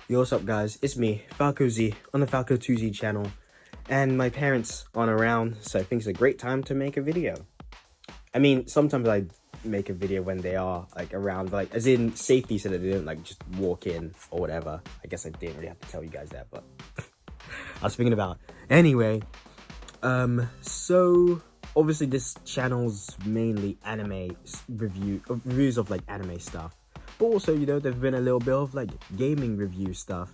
Yo, what's up guys, it's me, Falco-Z, on the Falco2Z channel, and my parents aren't around, so I think it's a great time to make a video. I mean, sometimes I make a video when they are, like, around, like, as in safety, so that they don't, like, just walk in, or whatever. I guess I didn't really have to tell you guys that, but I was thinking about. Anyway, so, obviously this channel's mainly anime reviews of, like, anime stuff. But also, you know, there's been a little bit of, like, gaming review stuff.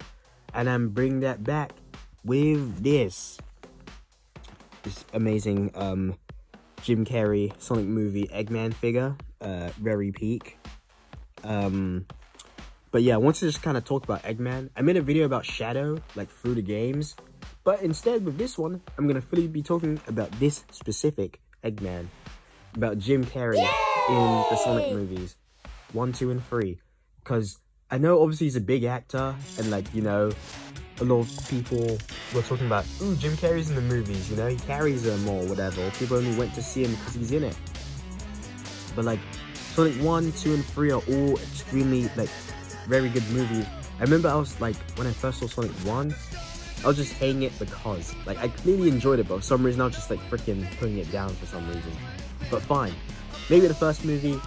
And I'm bringing that back with this amazing, Jim Carrey Sonic movie Eggman figure. Very peak. But yeah, I wanted to just kind of talk about Eggman. I made a video about Shadow, like, through the games. But instead, with this one, I'm going to fully be talking about this specific Eggman. About Jim Carrey in the Sonic movies. 1, 2, and 3, because I know obviously he's a big actor, and, like, you know, a lot of people were talking about, ooh, Jim Carrey's in the movies, you know, he carries them or whatever, or people only went to see him because he's in it. But, like, Sonic 1, 2, and 3 are all extremely, like, very good movies. I remember I was, like, when I first saw Sonic 1, I was just hating it because, like, I clearly enjoyed it, but for some reason I was just, like, freaking putting it down for some reason. But fine, maybe the first movie,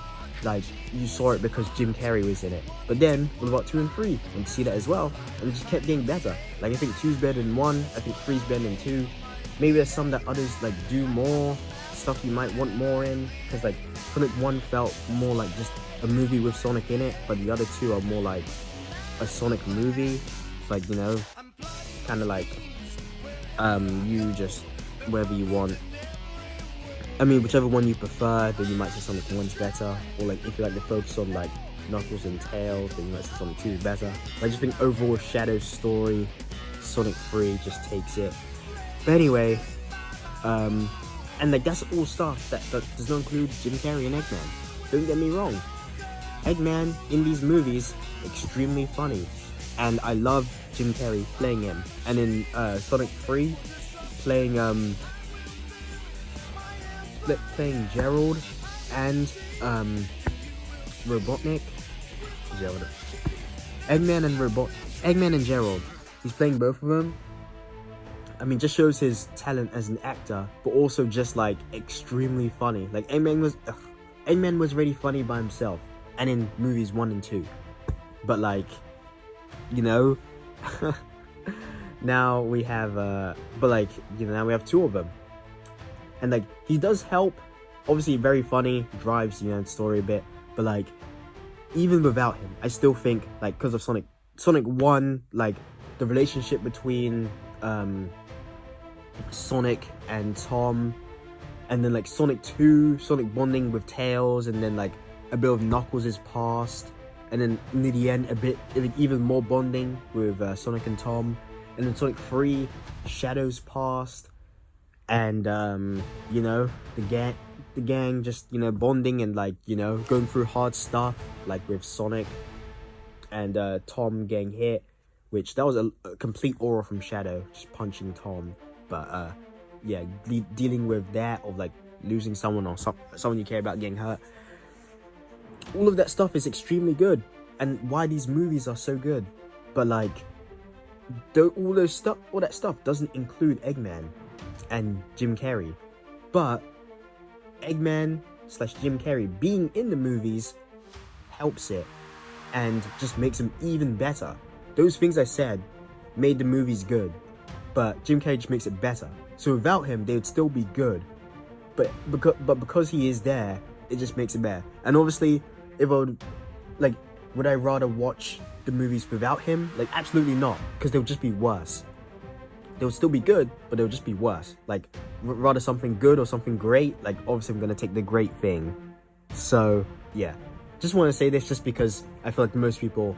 like, you saw it because Jim Carrey was in it. But then, what about 2 and 3? I went to see that as well, and it just kept getting better. Like, I think 2's better than 1, I think 3's better than 2. Maybe there's some that others, like, do more, stuff you might want more in. Because, like, Sonic 1 felt more like just a movie with Sonic in it, but the other 2 are more like a Sonic movie. It's like, you know, kind of like, you just, wherever you want. I mean, whichever one you prefer, then you might say Sonic 1's better. Or, like, if you like to focus on, like, Knuckles and Tails, then you might say Sonic 2 is better. I just think overall Shadow's story, Sonic 3 just takes it. But anyway, and, like, that's all stuff that does not include Jim Carrey and Eggman. Don't get me wrong. Eggman, in these movies, extremely funny. And I love Jim Carrey playing him. And in Sonic 3, playing Gerald and Robotnik. Gerald. Eggman and Gerald. He's playing both of them. I mean, just shows his talent as an actor, but also just, like, extremely funny. Like, Eggman was really funny by himself, and in movies 1 and 2. But, like, you know, now we have but, like, you know, now we have 2 of them. And, like, he does help, obviously very funny, drives, you know, the story a bit, but, like, even without him, I still think, like, because of Sonic 1, like, the relationship between, Sonic and Tom, and then, like, Sonic 2, Sonic bonding with Tails, and then, like, a bit of Knuckles' past, and then, near the end, a bit, like, even more bonding with, Sonic and Tom, and then Sonic 3, Shadow's past, and you know, the gang just, you know, bonding and, like, you know, going through hard stuff, like with Sonic and Tom getting hit, which that was a complete aura from Shadow, just punching Tom. But yeah, dealing with that, of, like, losing someone or someone you care about getting hurt. All of that stuff is extremely good, and why these movies are so good. But, like, all that stuff doesn't include Eggman and Jim Carrey. But Eggman / Jim Carrey being in the movies helps it and just makes them even better. Those things I said made the movies good, but Jim Carrey just makes it better. So without him, they would still be good, but because he is there, it just makes it better. And obviously, if I would, like, would I rather watch the movies without him? Like, absolutely not, because they would just be worse. They would still be good, but they would just be worse. Like, rather something good or something great, like, obviously I'm going to take the great thing. So, yeah. Just want to say this just because I feel like most people,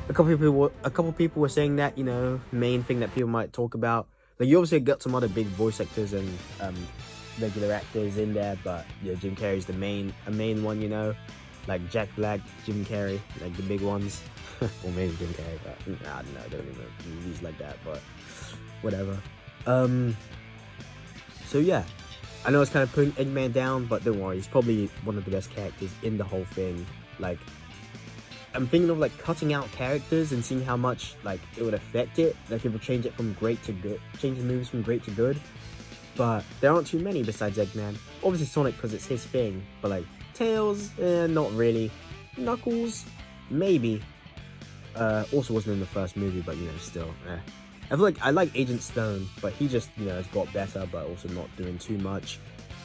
a couple people were saying that, you know, main thing that people might talk about. Like, you obviously got some other big voice actors and regular actors in there, but, you know, Jim Carrey's a main one, you know. Like Jack Black, Jim Carrey, like the big ones. Or maybe Jim Carrey, but I don't know, I don't even know movies like that, but whatever. So yeah, I know it's kind of putting Eggman down, but don't worry, he's probably one of the best characters in the whole thing. Like, I'm thinking of like cutting out characters and seeing how much like it would affect it. Like if we change it from great to good, change the movies from great to good. But there aren't too many besides Eggman. Obviously Sonic because it's his thing. But like Tails, not really. Knuckles, maybe. Also wasn't in the first movie, but you know, still. I feel like I like Agent Stone, but he just, you know, has got better, but also not doing too much.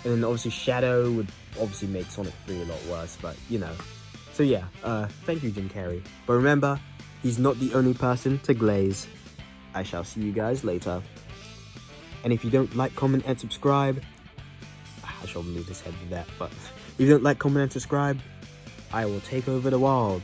And then obviously Shadow would obviously make Sonic 3 a lot worse, but you know. So yeah, thank you, Jim Carrey. But remember, he's not the only person to glaze. I shall see you guys later. And if you don't like, comment, and subscribe, I shall move his head to that, but if you don't like, comment, and subscribe, I will take over the world.